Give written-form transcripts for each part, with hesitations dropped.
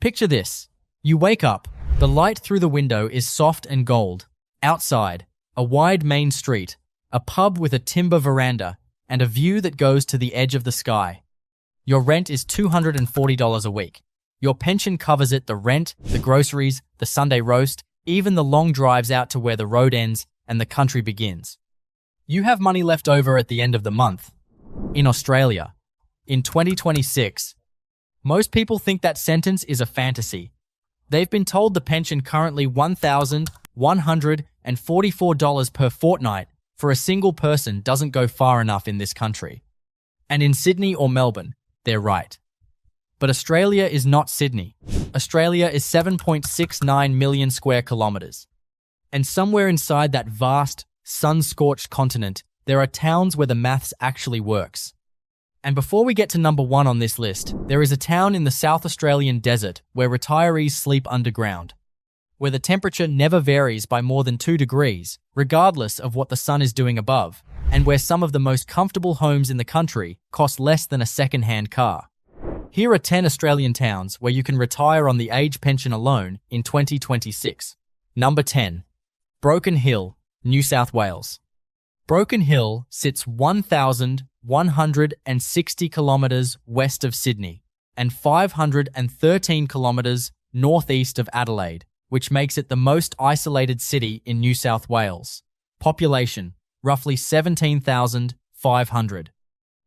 Picture this. You wake up. The light through the window is soft and gold. Outside, a wide main street, a pub with a timber veranda, and a view that goes to the edge of the sky. Your rent is $240 a week. Your pension covers it, the rent, the groceries, the Sunday roast, even the long drives out to where the road ends and the country begins. You have money left over at the end of the month. In Australia, in 2026, most people think that sentence is a fantasy. They've been told the pension currently $1,144 per fortnight for a single person doesn't go far enough in this country. And in Sydney or Melbourne, they're right. But Australia is not Sydney. Australia is 7.69 million square kilometres. And somewhere inside that vast, sun-scorched continent, there are towns where the maths actually works. And before we get to number 1 on this list, there is a town in the South Australian desert where retirees sleep underground, where the temperature never varies by more than 2 degrees, regardless of what the sun is doing above, and where some of the most comfortable homes in the country cost less than a second-hand car. Here are 10 Australian towns where you can retire on the age pension alone in 2026. Number 10. Broken Hill, New South Wales. Broken Hill sits 1,160 kilometres west of Sydney and 513 kilometres northeast of Adelaide, which makes it the most isolated city in New South Wales. Population, roughly 17,500.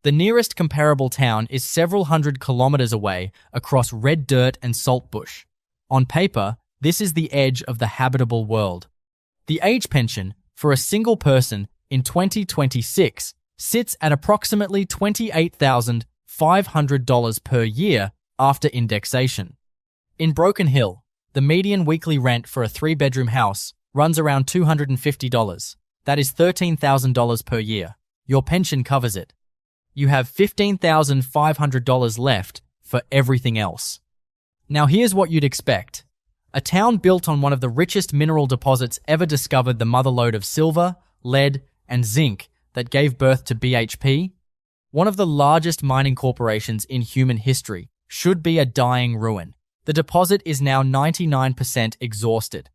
The nearest comparable town is several hundred kilometres away across red dirt and saltbush. On paper, this is the edge of the habitable world. The age pension for a single person in 2026 sits at approximately $28,500 per year after indexation. In Broken Hill, the median weekly rent for a 3-bedroom house runs around $250. That is $13,000 per year. Your pension covers it. You have $15,500 left for everything else. Now here's what you'd expect. A town built on one of the richest mineral deposits ever discovered, the motherlode of silver, lead, and zinc that gave birth to BHP, one of the largest mining corporations in human history, should be a dying ruin. The deposit is now 99% exhausted.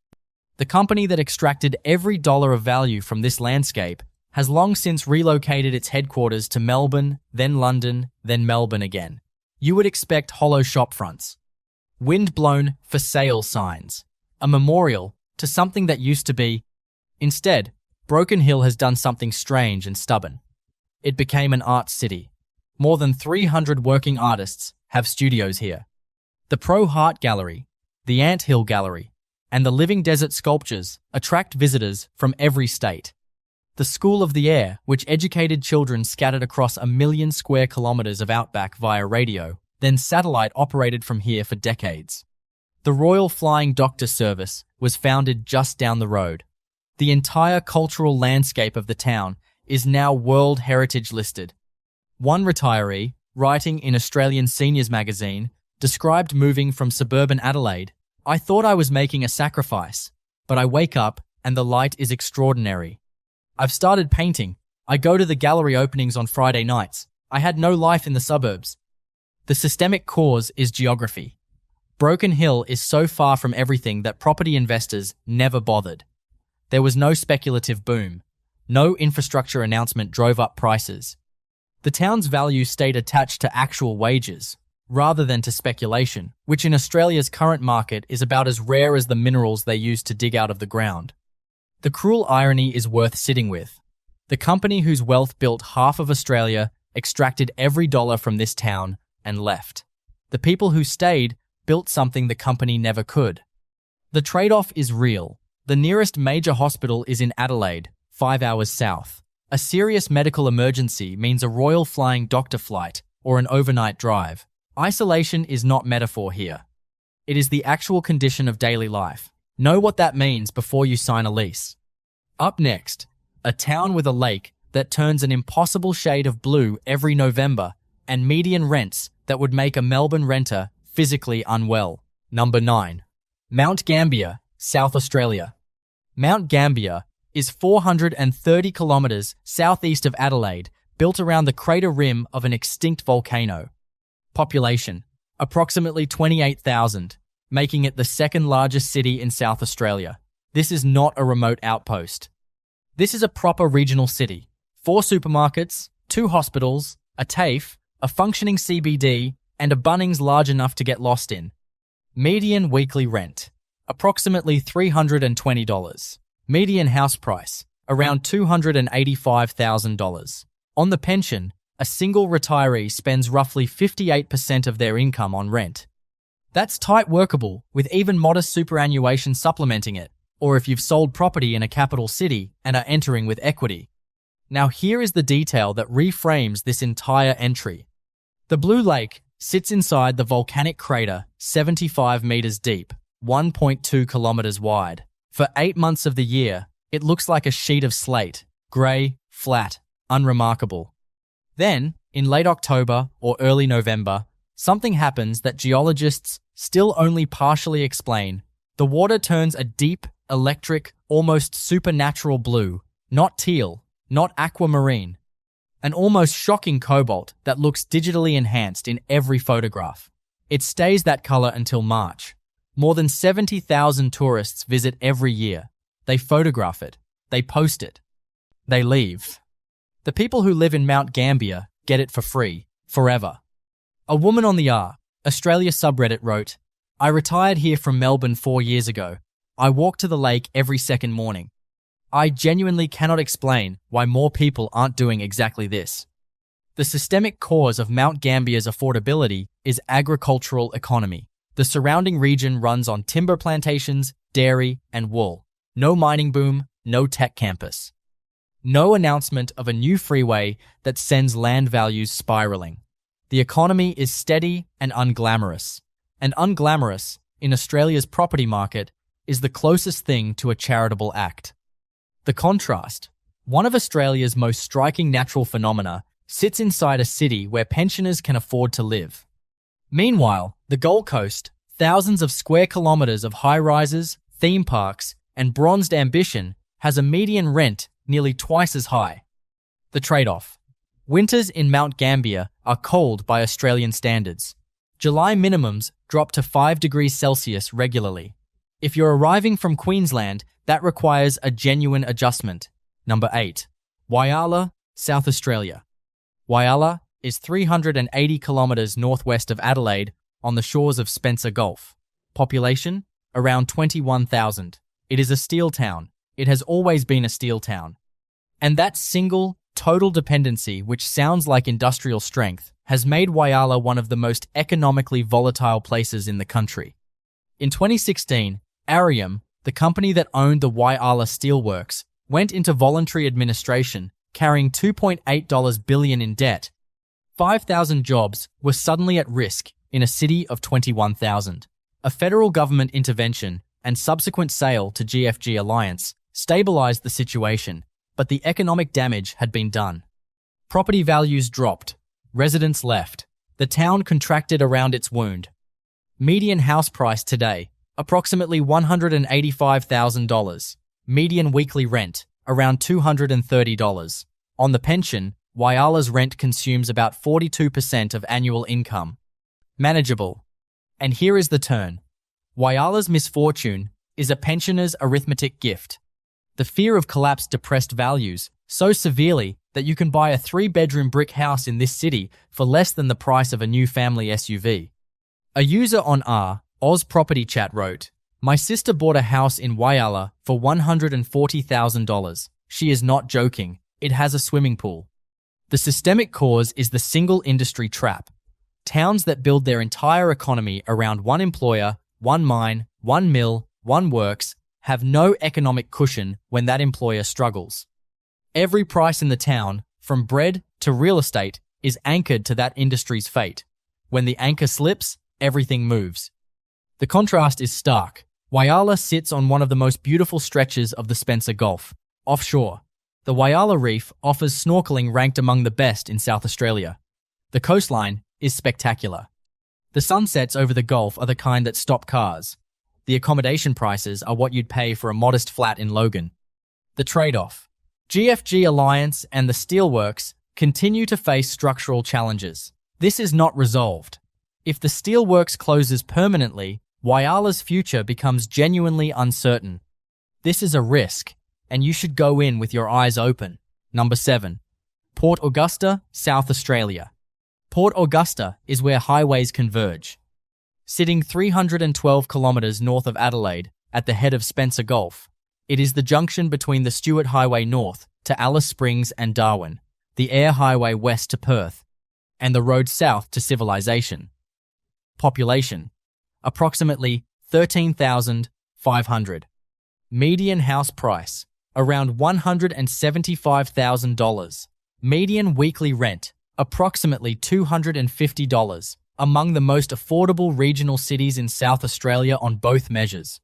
The company that extracted every dollar of value from this landscape has long since relocated its headquarters to Melbourne, then London, then Melbourne again. You would expect hollow shopfronts, wind-blown for sale signs, a memorial to something that used to be. Instead, Broken Hill has done something strange and stubborn. It became an art city. More than 300 working artists have studios here. The Pro Heart Gallery, the Ant Hill Gallery, and the Living Desert Sculptures attract visitors from every state. The School of the Air, which educated children scattered across 1 million square kilometres of outback via radio, then satellite operated from here for decades. The Royal Flying Doctor Service was founded just down the road. The entire cultural landscape of the town is now World Heritage listed. One retiree, writing in Australian Seniors magazine, described moving from suburban Adelaide. "I thought I was making a sacrifice, but I wake up and the light is extraordinary. I've started painting. I go to the gallery openings on Friday nights. I had no life in the suburbs." The systemic cause is geography. Broken Hill is so far from everything that property investors never bothered. There was no speculative boom. No infrastructure announcement drove up prices. The town's value stayed attached to actual wages, rather than to speculation, which in Australia's current market is about as rare as the minerals they use to dig out of the ground. The cruel irony is worth sitting with. The company whose wealth built half of Australia extracted every dollar from this town and left. The people who stayed built something the company never could. The trade-off is real. The nearest major hospital is in Adelaide, 5 hours south. A serious medical emergency means a Royal Flying Doctor flight or an overnight drive. Isolation is not metaphor here. It is the actual condition of daily life. Know what that means before you sign a lease. Up next, a town with a lake that turns an impossible shade of blue every November and median rents that would make a Melbourne renter physically unwell. Number 9. Mount Gambier, South Australia. Mount Gambier is 430 kilometres southeast of Adelaide, built around the crater rim of an extinct volcano. Population, approximately 28,000. making it the second largest city in South Australia. This is not a remote outpost. This is a proper regional city. 4 supermarkets, 2 hospitals, a TAFE, a functioning CBD, and a Bunnings large enough to get lost in. Median weekly rent, approximately $320. Median house price, around $285,000. On the pension, a single retiree spends roughly 58% of their income on rent. That's tight workable, with even modest superannuation supplementing it, or if you've sold property in a capital city and are entering with equity. Now here is the detail that reframes this entire entry. The Blue Lake sits inside the volcanic crater 75 meters deep, 1.2 kilometers wide. For 8 months of the year, it looks like a sheet of slate, grey, flat, unremarkable. Then, in late October or early November, something happens that geologists still only partially explain. The water turns a deep, electric, almost supernatural blue, not teal, not aquamarine. An almost shocking cobalt that looks digitally enhanced in every photograph. It stays that color until March. More than 70,000 tourists visit every year. They photograph it. They post it. They leave. The people who live in Mount Gambier get it for free, forever. A woman on the Australia subreddit wrote, "I retired here from Melbourne 4 years ago. I walk to the lake every second morning. I genuinely cannot explain why more people aren't doing exactly this." The systemic cause of Mount Gambier's affordability is agricultural economy. The surrounding region runs on timber plantations, dairy, and wool. No mining boom, no tech campus. No announcement of a new freeway that sends land values spiraling. The economy is steady and unglamorous. And unglamorous, in Australia's property market, is the closest thing to a charitable act. The contrast, one of Australia's most striking natural phenomena, sits inside a city where pensioners can afford to live. Meanwhile, the Gold Coast, thousands of square kilometres of high-rises, theme parks, and bronzed ambition, has a median rent nearly twice as high. The trade-off. Winters in Mount Gambier are cold by Australian standards. July minimums drop to 5 degrees Celsius regularly. If you're arriving from Queensland, that requires a genuine adjustment. Number 8. Whyalla, South Australia. Whyalla is 380 kilometres northwest of Adelaide on the shores of Spencer Gulf. Population? Around 21,000. It is a steel town. It has always been a steel town. And that single, total dependency, which sounds like industrial strength, has made Whyalla one of the most economically volatile places in the country. In 2016, Arium, the company that owned the Whyalla Steelworks, went into voluntary administration, carrying $2.8 billion in debt. 5,000 jobs were suddenly at risk in a city of 21,000. A federal government intervention and subsequent sale to GFG Alliance stabilized the situation, but the economic damage had been done. Property values dropped. Residents left. The town contracted around its wound. Median house price today, approximately $185,000. Median weekly rent, around $230. On the pension, Whyalla's rent consumes about 42% of annual income. Manageable. And here is the turn. Whyalla's misfortune is a pensioner's arithmetic gift. The fear of collapse depressed values so severely that you can buy a 3-bedroom brick house in this city for less than the price of a new family SUV. A user on Oz Property Chat wrote, "My sister bought a house in Whyalla for $140,000. She is not joking. It has a swimming pool." The systemic cause is the single industry trap. Towns that build their entire economy around one employer, one mine, one mill, one works, have no economic cushion when that employer struggles. Every price in the town, from bread to real estate, is anchored to that industry's fate. When the anchor slips, everything moves. The contrast is stark. Whyalla sits on one of the most beautiful stretches of the Spencer Gulf, offshore. The Whyalla Reef offers snorkeling ranked among the best in South Australia. The coastline is spectacular. The sunsets over the Gulf are the kind that stop cars. The accommodation prices are what you'd pay for a modest flat in Logan. The trade-off. GFG Alliance and the Steelworks continue to face structural challenges. This is not resolved. If the Steelworks closes permanently, Whyala's future becomes genuinely uncertain. This is a risk, and you should go in with your eyes open. Number 7. Port Augusta, South Australia. Port Augusta is where highways converge. Sitting 312 kilometres north of Adelaide, at the head of Spencer Gulf, it is the junction between the Stuart Highway north to Alice Springs and Darwin, the Air Highway west to Perth, and the road south to civilization. Population: approximately 13,500. Median house price: around $175,000. Median weekly rent: approximately $250, among the most affordable regional cities in South Australia on both measures.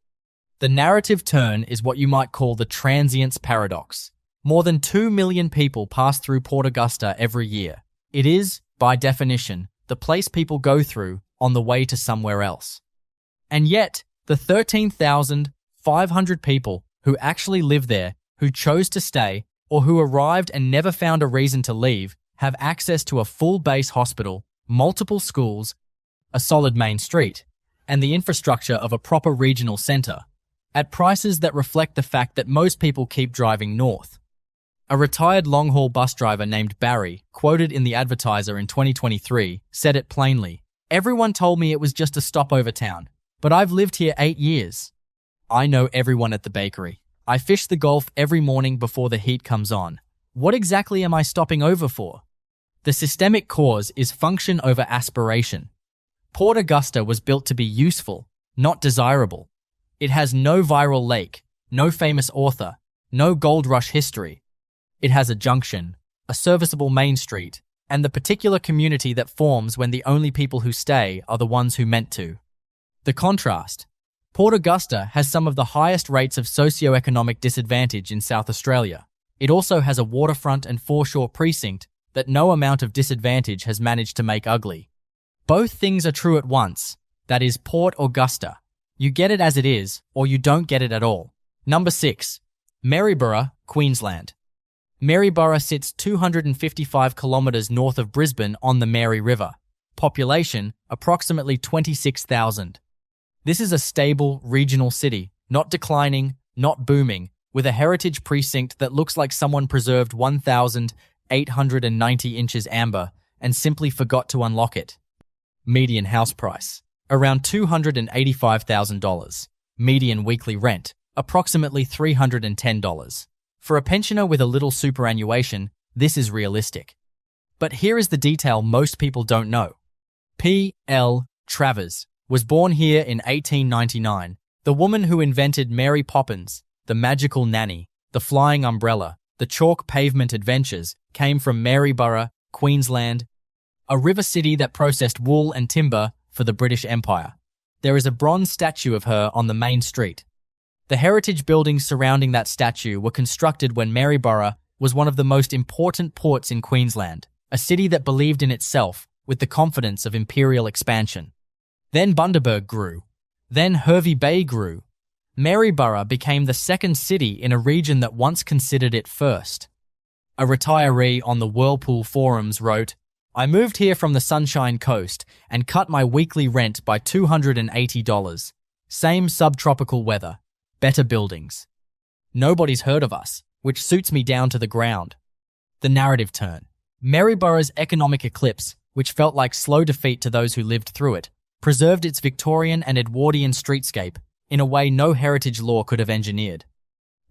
The narrative turn is what you might call the transience paradox. More than 2 million people pass through Port Augusta every year. It is, by definition, the place people go through on the way to somewhere else. And yet, the 13,500 people who actually live there, who chose to stay, or who arrived and never found a reason to leave, have access to a full base hospital, multiple schools, a solid main street, and the infrastructure of a proper regional centre, at prices that reflect the fact that most people keep driving north. A retired long-haul bus driver named Barry, quoted in the Advertiser in 2023, said it plainly: "Everyone told me it was just a stopover town, but I've lived here 8 years. I know everyone at the bakery. I fish the Gulf every morning before the heat comes on. What exactly am I stopping over for?" The systemic cause is function over aspiration. Port Augusta was built to be useful, not desirable. It has no viral lake, no famous author, no gold rush history. It has a junction, a serviceable main street, and the particular community that forms when the only people who stay are the ones who meant to. The contrast: Port Augusta has some of the highest rates of socio-economic disadvantage in South Australia. It also has a waterfront and foreshore precinct that no amount of disadvantage has managed to make ugly. Both things are true at once, that is Port Augusta. You get it as it is, or you don't get it at all. Number 6. Maryborough, Queensland. Maryborough sits 255 kilometres north of Brisbane on the Mary River. Population: approximately 26,000. This is a stable, regional city, not declining, not booming, with a heritage precinct that looks like someone preserved 1,890 inches amber and simply forgot to unlock it. Median house price: around $285,000. Median weekly rent: approximately $310. For a pensioner with a little superannuation, this is realistic. But here is the detail most people don't know. P.L. Travers was born here in 1899. The woman who invented Mary Poppins, the magical nanny, the flying umbrella, the chalk pavement adventures, came from Maryborough, Queensland, a river city that processed wool and timber for the British Empire. There is a bronze statue of her on the main street. The heritage buildings surrounding that statue were constructed when Maryborough was one of the most important ports in Queensland, a city that believed in itself with the confidence of imperial expansion. Then Bundaberg grew. Then Hervey Bay grew. Maryborough became the second city in a region that once considered it first. A retiree on the Whirlpool forums wrote, "I moved here from the Sunshine Coast and cut my weekly rent by $280. Same subtropical weather. Better buildings. Nobody's heard of us, which suits me down to the ground." The narrative turn. Maryborough's economic eclipse, which felt like slow defeat to those who lived through it, preserved its Victorian and Edwardian streetscape in a way no heritage law could have engineered.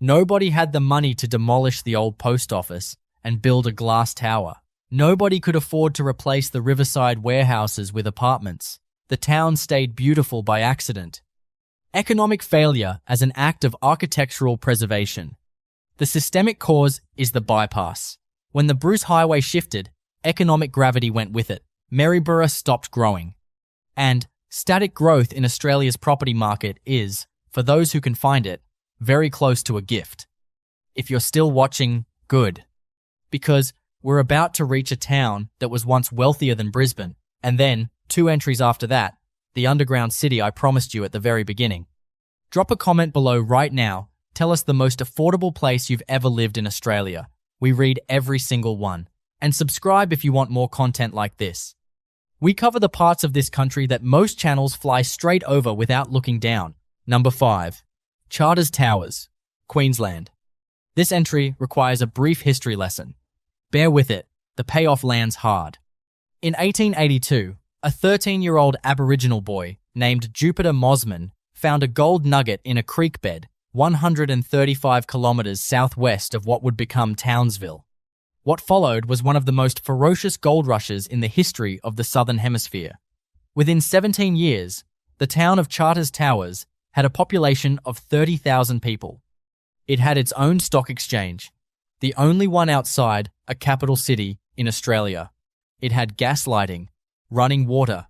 Nobody had the money to demolish the old post office and build a glass tower. Nobody could afford to replace the riverside warehouses with apartments. The town stayed beautiful by accident. Economic failure as an act of architectural preservation. The systemic cause is the bypass. When the Bruce Highway shifted, economic gravity went with it. Maryborough stopped growing. And static growth in Australia's property market is, for those who can find it, very close to a gift. If you're still watching, good. Because we're about to reach a town that was once wealthier than Brisbane, and then, 2 entries after that, the underground city I promised you at the very beginning. Drop a comment below right now. Tell us the most affordable place you've ever lived in Australia. We read every single one. And subscribe if you want more content like this. We cover the parts of this country that most channels fly straight over without looking down. Number 5. Charters Towers, Queensland. This entry requires a brief history lesson. Bear with it, the payoff lands hard. In 1882, a 13-year-old Aboriginal boy named Jupiter Mosman found a gold nugget in a creek bed 135 kilometers southwest of what would become Townsville. What followed was one of the most ferocious gold rushes in the history of the Southern Hemisphere. Within 17 years, the town of Charters Towers had a population of 30,000 people. It had its own stock exchange, the only one outside a capital city in Australia. It had gas lighting, running water,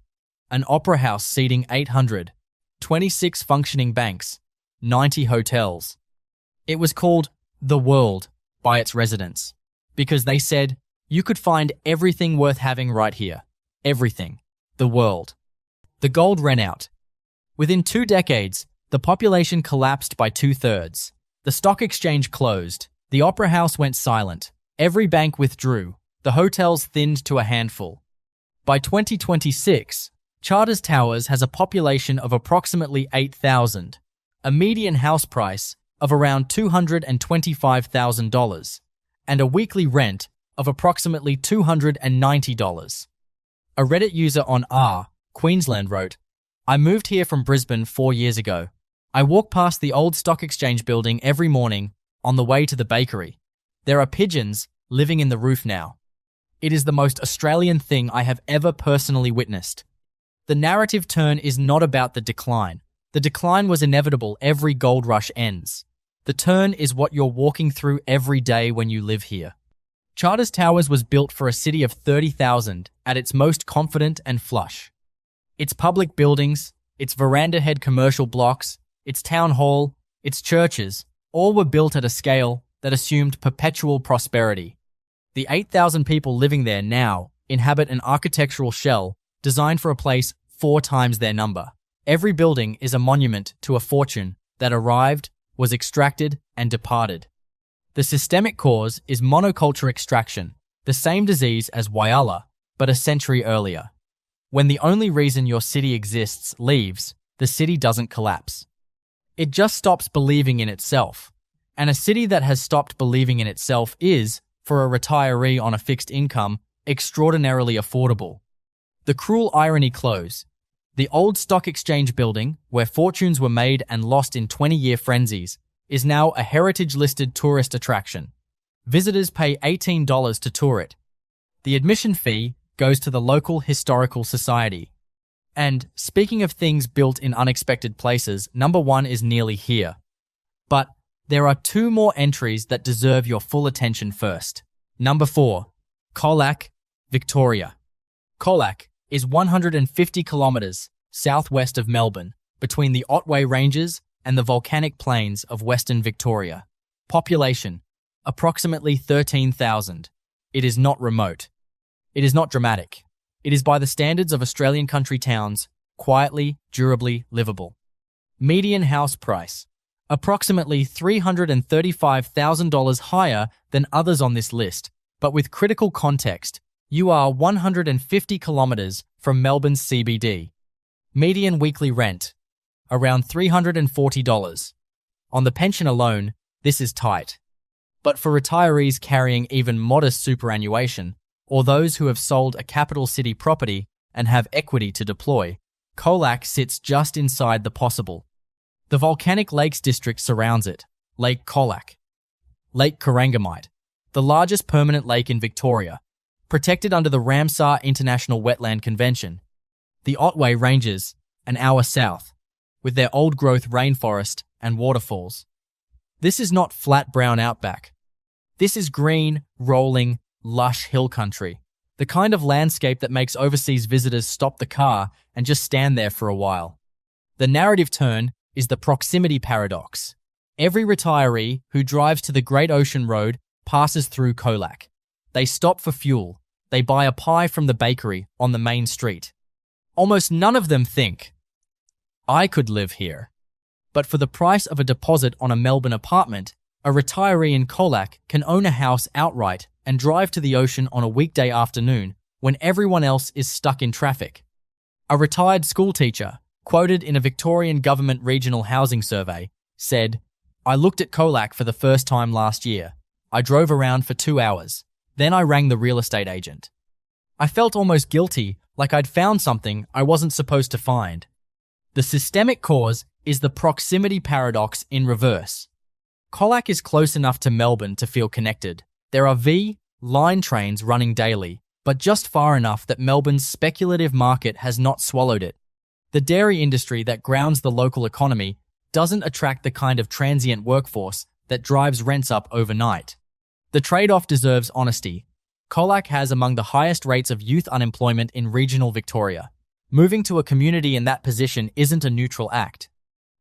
an opera house seating 800, 26 functioning banks, 90 hotels. It was called the world by its residents because they said you could find everything worth having right here. Everything. The world. The gold ran out. Within 2 decades, the population collapsed by 2/3. The stock exchange closed. The opera house went silent. Every bank withdrew. The hotels thinned to a handful. By 2026, Charters Towers has a population of approximately 8,000, a median house price of around $225,000, and a weekly rent of approximately $290. A Reddit user on Queensland wrote, "I moved here from Brisbane 4 years ago. I walk past the old stock exchange building every morning on the way to the bakery. There are pigeons living in the roof now. It is the most Australian thing I have ever personally witnessed." The narrative turn is not about the decline. The decline was inevitable. Every gold rush ends. The turn is what you're walking through every day when you live here. Charters Towers was built for a city of 30,000 at its most confident and flush. Its public buildings, its veranda-head commercial blocks, its town hall, its churches, all were built at a scale that assumed perpetual prosperity. The 8,000 people living there now inhabit an architectural shell designed for a place 4 times their number. Every building is a monument to a fortune that arrived, was extracted, and departed. The systemic cause is monoculture extraction, the same disease as Whyalla, but a century earlier. When the only reason your city exists leaves, the city doesn't collapse. It just stops believing in itself. And a city that has stopped believing in itself is, for a retiree on a fixed income, extraordinarily affordable. The cruel irony close. The old stock exchange building, where fortunes were made and lost in 20-year frenzies, is now a heritage-listed tourist attraction. Visitors pay $18 to tour it. The admission fee goes to the local historical society. And, speaking of things built in unexpected places, number 1 is nearly here. But there are 2 more entries that deserve your full attention first. Number 4. Colac, Victoria. Colac is 150 kilometers southwest of Melbourne, between the Otway Ranges and the volcanic plains of Western Victoria. Population, approximately 13,000. It is not remote. It is not dramatic. It is by the standards of Australian country towns, quietly, durably livable. Median house price, approximately $335,000 higher than others on this list, but with critical context, you are 150 kilometers from Melbourne's CBD. Median weekly rent, around $340. On the pension alone, this is tight. But for retirees carrying even modest superannuation, or those who have sold a capital city property and have equity to deploy, Colac sits just inside the possible. The Volcanic Lakes District surrounds it, Lake Colac. Lake Corangamite, the largest permanent lake in Victoria, protected under the Ramsar International Wetland Convention. The Otway Ranges, an hour south, with their old-growth rainforest and waterfalls. This is not flat brown outback. This is green, rolling, lush hill country, the kind of landscape that makes overseas visitors stop the car and just stand there for a while. The narrative turn is the proximity paradox. Every retiree who drives to the Great Ocean Road passes through Colac. They stop for fuel. They buy a pie from the bakery on the main street. Almost none of them think, I could live here. But for the price of a deposit on a Melbourne apartment, a retiree in Colac can own a house outright and drive to the ocean on a weekday afternoon when everyone else is stuck in traffic. A retired schoolteacher, quoted in a Victorian government regional housing survey, said, "I looked at Colac for the first time last year. I drove around for 2 hours. Then I rang the real estate agent. I felt almost guilty, like I'd found something I wasn't supposed to find." The systemic cause is the proximity paradox in reverse. Colac is close enough to Melbourne to feel connected. There are line trains running daily, but just far enough that Melbourne's speculative market has not swallowed it. The dairy industry that grounds the local economy doesn't attract the kind of transient workforce that drives rents up overnight. The trade-off deserves honesty. Colac has among the highest rates of youth unemployment in regional Victoria. Moving to a community in that position isn't a neutral act.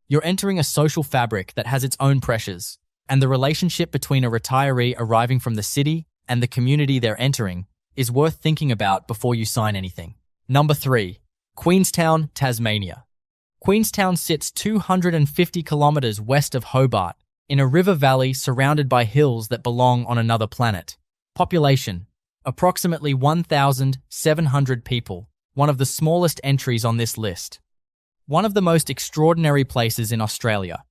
You're entering a social fabric that has its own pressures, and the relationship between a retiree arriving from the city and the community they're entering is worth thinking about before you sign anything. Number 3. Queenstown, Tasmania. Queenstown sits 250 kilometers west of Hobart, in a river valley surrounded by hills that belong on another planet. Population: approximately 1,700 people, one of the smallest entries on this list. One of the most extraordinary places in Australia.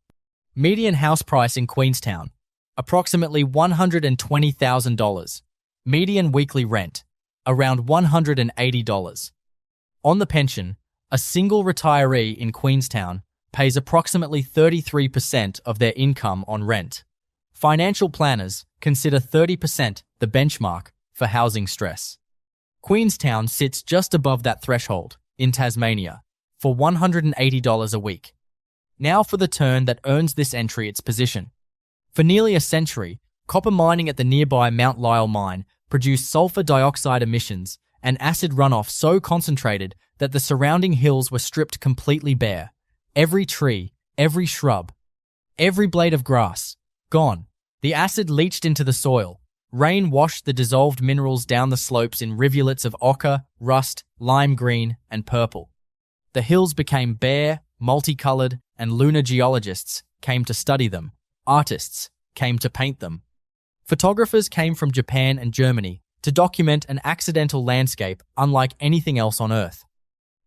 Median house price in Queenstown: approximately $120,000. Median weekly rent: around $180. On the pension, a single retiree in Queenstown pays approximately 33% of their income on rent. Financial planners consider 30% the benchmark for housing stress. Queenstown sits just above that threshold in Tasmania for $180 a week. Now for the turn that earns this entry its position. For nearly a century, copper mining at the nearby Mount Lyell mine produced sulfur dioxide emissions and acid runoff so concentrated that the surrounding hills were stripped completely bare. Every tree, every shrub, every blade of grass, gone. The acid leached into the soil. Rain washed the dissolved minerals down the slopes in rivulets of ochre, rust, lime green, and purple. The hills became bare, multicolored, and lunar geologists came to study them. Artists came to paint them. Photographers came from Japan and Germany to document an accidental landscape unlike anything else on Earth.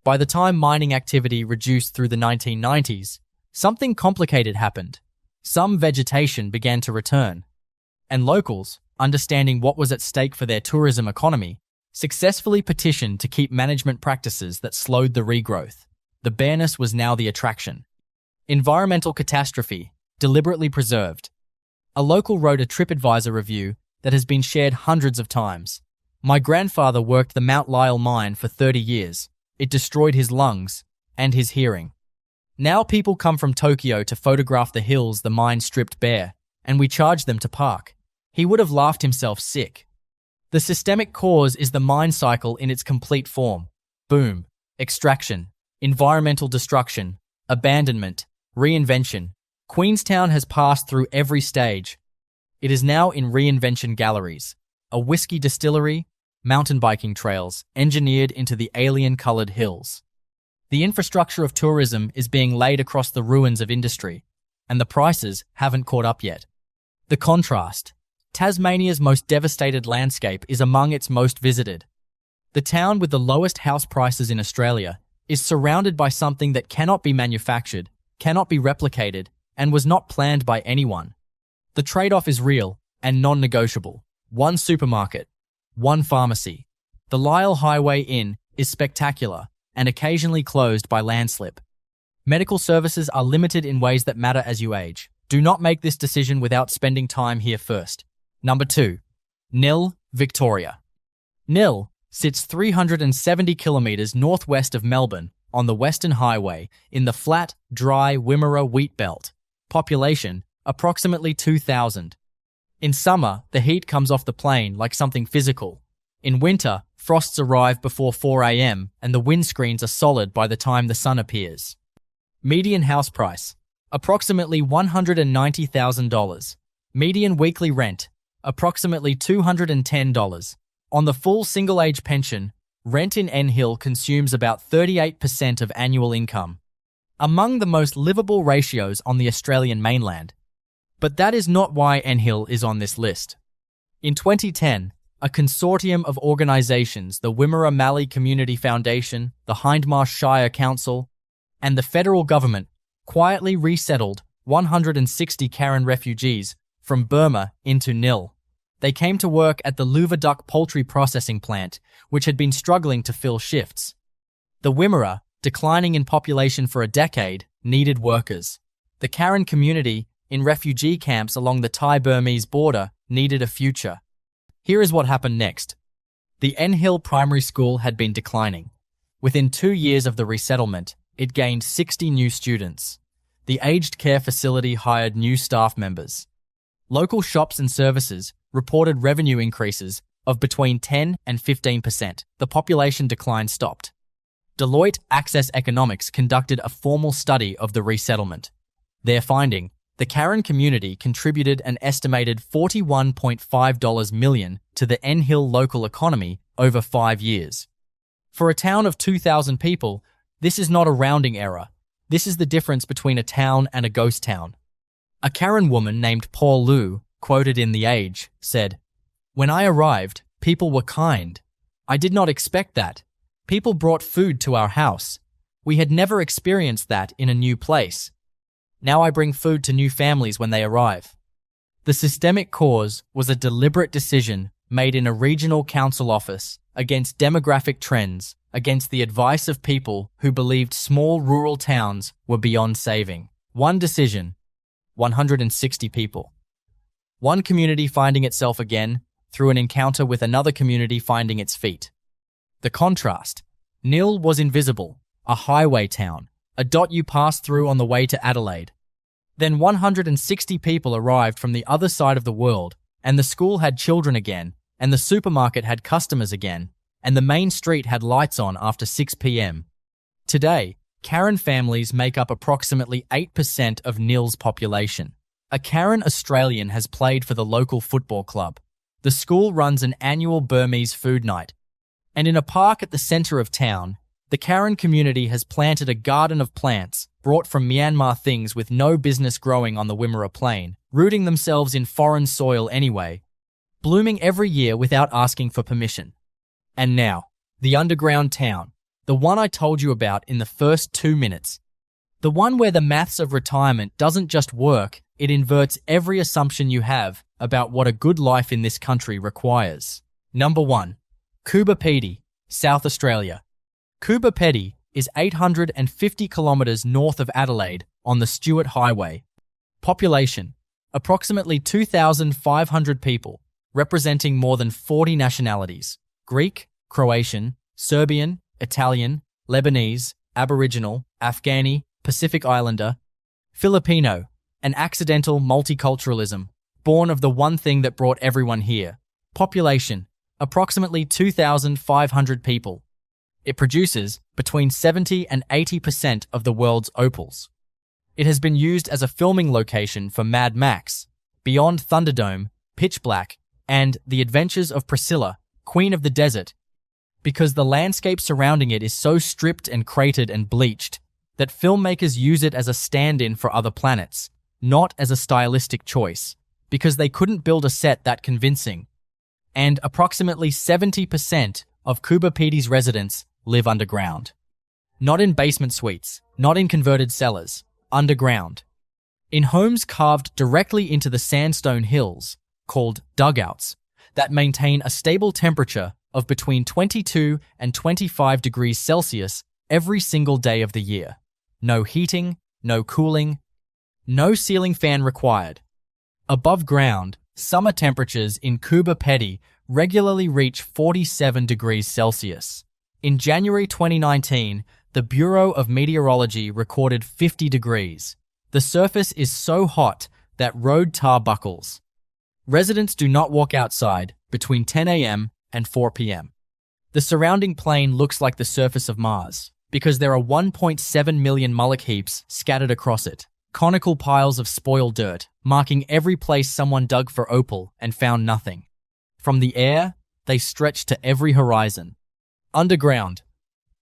By the time mining activity reduced through the 1990s, something complicated happened. Some vegetation began to return, and locals, understanding what was at stake for their tourism economy, successfully petitioned to keep management practices that slowed the regrowth. The bareness was now the attraction. Environmental catastrophe, deliberately preserved. A local wrote a TripAdvisor review that has been shared hundreds of times. "My grandfather worked the Mount Lyell mine for 30 years. It destroyed his lungs and his hearing. Now people come from Tokyo to photograph the hills the mine stripped bare, and we charge them to park." He would have laughed himself sick. The systemic cause is the mine cycle in its complete form. Boom, extraction, environmental destruction, abandonment, reinvention. Queenstown has passed through every stage. It is now in reinvention galleries, a whiskey distillery, mountain biking trails engineered into the alien-colored hills. The infrastructure of tourism is being laid across the ruins of industry, and the prices haven't caught up yet. The contrast: Tasmania's most devastated landscape is among its most visited. The town with the lowest house prices in Australia is surrounded by something that cannot be manufactured, cannot be replicated, and was not planned by anyone. The trade-off is real and non-negotiable. One supermarket, one pharmacy. The Lyell Highway Inn is spectacular and occasionally closed by landslip. Medical services are limited in ways that matter as you age. Do not make this decision without spending time here first. Number 2. Nil, Victoria. Nil sits 370 kilometres northwest of Melbourne on the Western Highway in the flat, dry Wimmera wheat belt. Population: approximately 2,000. In summer, the heat comes off the plain like something physical. In winter, frosts arrive before 4 a.m. and the windscreens are solid by the time the sun appears. Median house price: approximately $190,000. Median weekly rent: approximately $210. On the full single-age pension, rent in N Hill consumes about 38% of annual income. Among the most livable ratios on the Australian mainland. But that is not why N Hill is on this list. In 2010, A consortium of organizations, the Wimmera Mallee Community Foundation, the Hindmarsh Shire Council, and the federal government, quietly resettled 160 Karen refugees from Burma into Nil. They came to work at the Luvaduck poultry processing plant, which had been struggling to fill shifts. The Wimmera, declining in population for a decade, needed workers. The Karen community, in refugee camps along the Thai-Burmese border, needed a future. Here is what happened next. The N Hill Primary School had been declining. Within 2 years of the resettlement, it gained 60 new students. The aged care facility hired new staff members. Local shops and services reported revenue increases of between 10 and 15%. The population decline stopped. Deloitte Access Economics conducted a formal study of the resettlement. Their finding: the Karen community contributed an estimated $41.5 million to the N Hill local economy over 5 years. For a town of 2,000 people, this is not a rounding error. This is the difference between a town and a ghost town. A Karen woman named Paul Lu, quoted in The Age, said, "When I arrived, people were kind. I did not expect that. People brought food to our house. We had never experienced that in a new place. Now I bring food to new families when they arrive." The systemic cause was a deliberate decision made in a regional council office against demographic trends, against the advice of people who believed small rural towns were beyond saving. One decision, 160 people. One community finding itself again through an encounter with another community finding its feet. The contrast. Nil was invisible, a highway town, a dot you passed through on the way to Adelaide. Then 160 people arrived from the other side of the world, and the school had children again, and the supermarket had customers again, and the main street had lights on after 6 p.m. Today, Karen families make up approximately 8% of Nil's population. A Karen Australian has played for the local football club. The school runs an annual Burmese food night. And in a park at the centre of town, the Karen community has planted a garden of plants brought from Myanmar, things with no business growing on the Wimmera Plain, rooting themselves in foreign soil anyway, blooming every year without asking for permission. And now, the underground town, the one I told you about in the first 2 minutes. The one where the maths of retirement doesn't just work, it inverts every assumption you have about what a good life in this country requires. Number 1. Coober Pedy, South Australia. Coober Pedy is 850 kilometres north of Adelaide on the Stuart Highway. Population: approximately 2,500 people, representing more than 40 nationalities: Greek, Croatian, Serbian, Italian, Lebanese, Aboriginal, Afghani, Pacific Islander, Filipino, an accidental multiculturalism, born of the one thing that brought everyone here. Population: approximately 2,500 people. It produces between 70 and 80% of the world's opals. It has been used as a filming location for Mad Max, Beyond Thunderdome, Pitch Black, and The Adventures of Priscilla, Queen of the Desert, because the landscape surrounding it is so stripped and cratered and bleached that filmmakers use it as a stand-in for other planets, not as a stylistic choice, because they couldn't build a set that convincing. And approximately 70% of Coober Pedy's residents live underground. Not in basement suites, not in converted cellars, underground. In homes carved directly into the sandstone hills, called dugouts, that maintain a stable temperature of between 22 and 25 degrees Celsius every single day of the year. No heating, no cooling, no ceiling fan required. Above ground, summer temperatures in Coober Pedy regularly reach 47 degrees Celsius. In January 2019, the Bureau of Meteorology recorded 50 degrees. The surface is so hot that road tar buckles. Residents do not walk outside between 10 a.m. and 4 p.m. The surrounding plain looks like the surface of Mars because there are 1.7 million mullock heaps scattered across it, conical piles of spoiled dirt, marking every place someone dug for opal and found nothing. From the air, they stretch to every horizon. Underground,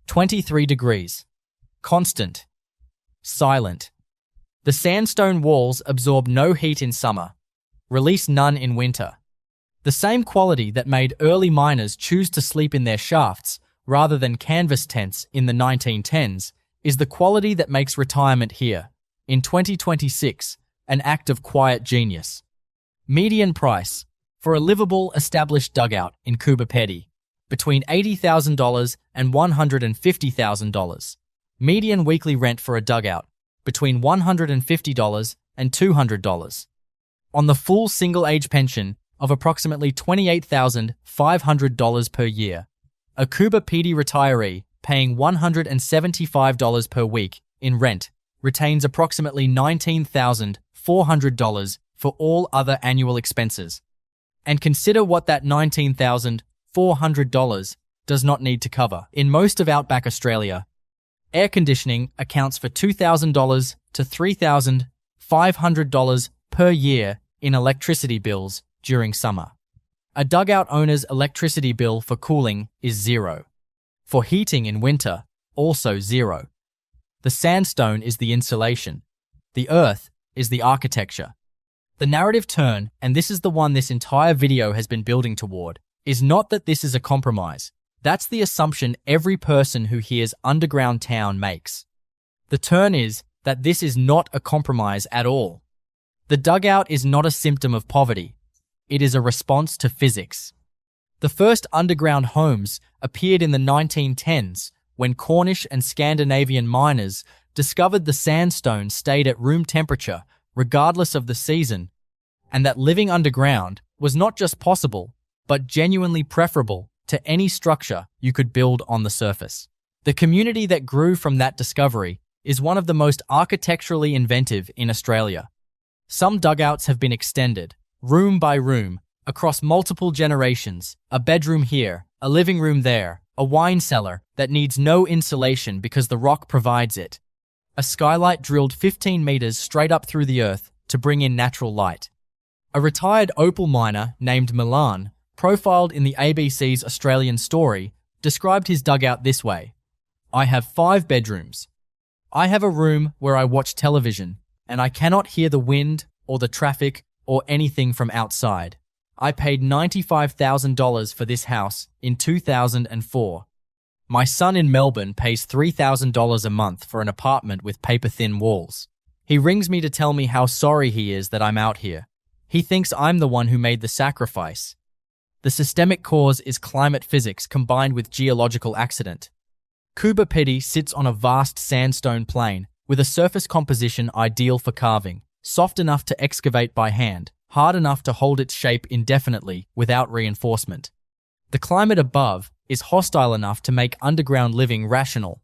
23 degrees. Constant. Silent. The sandstone walls absorb no heat in summer, release none in winter. The same quality that made early miners choose to sleep in their shafts rather than canvas tents in the 1910s is the quality that makes retirement here, in 2026, an act of quiet genius. Median price for a livable, established dugout in Coober Pedy, between $80,000 and $150,000. Median weekly rent for a dugout, between $150 and $200. On the full single-age pension of approximately $28,500 per year, a Coober Pedy retiree paying $175 per week in rent retains approximately $19,400 for all other annual expenses. And consider what that $19,400 does not need to cover. In most of outback Australia, air conditioning accounts for $2,000 to $3,500 per year in electricity bills during summer. A dugout owner's electricity bill for cooling is zero. For heating in winter, also zero. The sandstone is the insulation. The earth is the architecture. The narrative turn, and this is the one this entire video has been building toward, is not that this is a compromise. That's the assumption every person who hears underground town makes. The turn is that this is not a compromise at all. The dugout is not a symptom of poverty. It is a response to physics. The first underground homes appeared in the 1910s when Cornish and Scandinavian miners discovered the sandstone stayed at room temperature regardless of the season, and that living underground was not just possible, but genuinely preferable to any structure you could build on the surface. The community that grew from that discovery is one of the most architecturally inventive in Australia. Some dugouts have been extended, room by room, across multiple generations, a bedroom here, a living room there, a wine cellar that needs no insulation because the rock provides it, a skylight drilled 15 meters straight up through the earth to bring in natural light. A retired opal miner named Milan, profiled in the ABC's Australian Story, described his dugout this way: "I have 5 bedrooms. I have a room where I watch television, and I cannot hear the wind or the traffic or anything from outside. I paid $95,000 for this house in 2004. My son in Melbourne pays $3,000 a month for an apartment with paper-thin walls. He rings me to tell me how sorry he is that I'm out here. He thinks I'm the one who made the sacrifice. The systemic cause is climate physics combined with geological accident. Coober Pedy sits on a vast sandstone plain with a surface composition ideal for carving, soft enough to excavate by hand, hard enough to hold its shape indefinitely without reinforcement. The climate above is hostile enough to make underground living rational.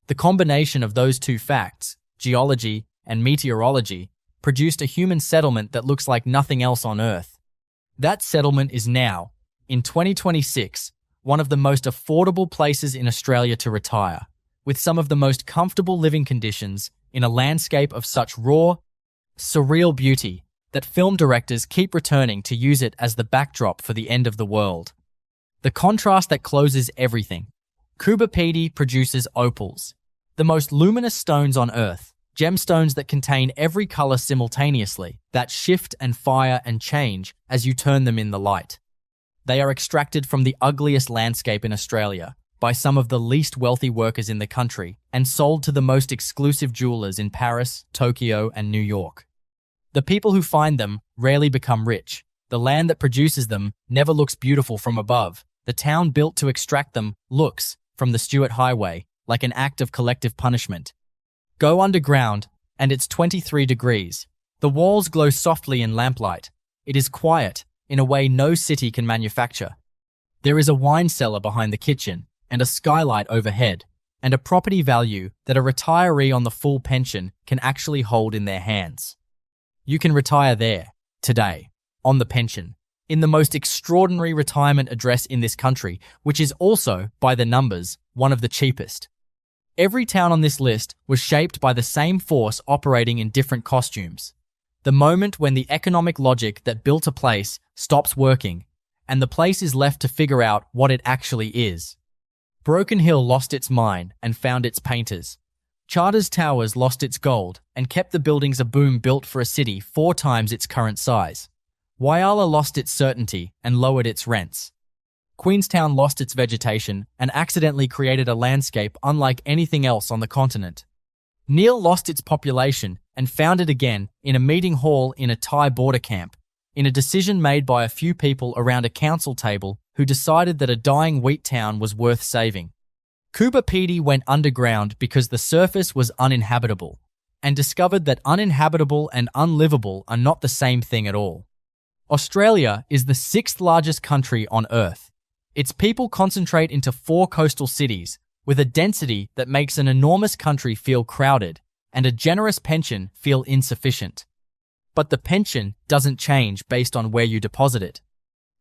The combination of those two facts, geology and meteorology, produced a human settlement that looks like nothing else on Earth. That settlement is now, in 2026, one of the most affordable places in Australia to retire, with some of the most comfortable living conditions in a landscape of such raw, surreal beauty that film directors keep returning to use it as the backdrop for the end of the world. The contrast that closes everything. Coober Pedy produces opals, the most luminous stones on Earth, gemstones that contain every color simultaneously, that shift and fire and change as you turn them in the light. They are extracted from the ugliest landscape in Australia by some of the least wealthy workers in the country and sold to the most exclusive jewelers in Paris, Tokyo, and New York. The people who find them rarely become rich. The land that produces them never looks beautiful from above. The town built to extract them looks, from the Stuart Highway, like an act of collective punishment. Go underground, and it's 23 degrees. The walls glow softly in lamplight. It is quiet, in a way no city can manufacture. There is a wine cellar behind the kitchen, and a skylight overhead, and a property value that a retiree on the full pension can actually hold in their hands. You can retire there, today, on the pension, in the most extraordinary retirement address in this country, which is also, by the numbers, one of the cheapest. Every town on this list was shaped by the same force operating in different costumes. The moment when the economic logic that built a place stops working, and the place is left to figure out what it actually is. Broken Hill lost its mine and found its painters. Charters Towers lost its gold and kept the buildings a boom built for a city 4 times its current size. Whyalla lost its certainty and lowered its rents. Queenstown lost its vegetation and accidentally created a landscape unlike anything else on the continent. Neil lost its population and found it again in a meeting hall in a Thai border camp, in a decision made by a few people around a council table who decided that a dying wheat town was worth saving. Kuba Pedy went underground because the surface was uninhabitable, and discovered that uninhabitable and unlivable are not the same thing at all. Australia is the 6th largest country on Earth. Its people concentrate into 4 coastal cities, with a density that makes an enormous country feel crowded and a generous pension feel insufficient. But the pension doesn't change based on where you deposit it.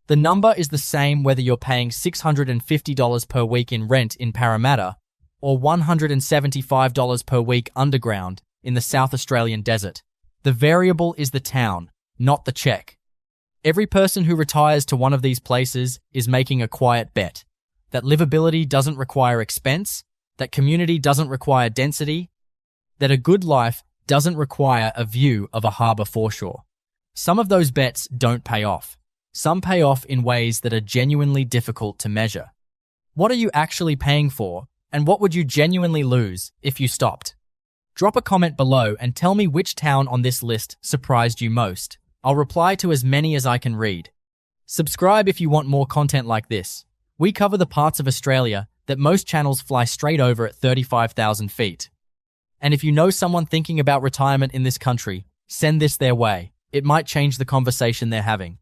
The number is the same whether you're paying $650 per week in rent in Parramatta or $175 per week underground in the South Australian desert. The variable is the town, not the check. Every person who retires to one of these places is making a quiet bet that livability doesn't require expense, that community doesn't require density, that a good life doesn't require a view of a harbour foreshore. Some of those bets don't pay off. Some pay off in ways that are genuinely difficult to measure. What are you actually paying for, and what would you genuinely lose if you stopped? Drop a comment below and tell me which town on this list surprised you most. I'll reply to as many as I can read. Subscribe if you want more content like this. We cover the parts of Australia that most channels fly straight over at 35,000 feet. And if you know someone thinking about retirement in this country, send this their way. It might change the conversation they're having.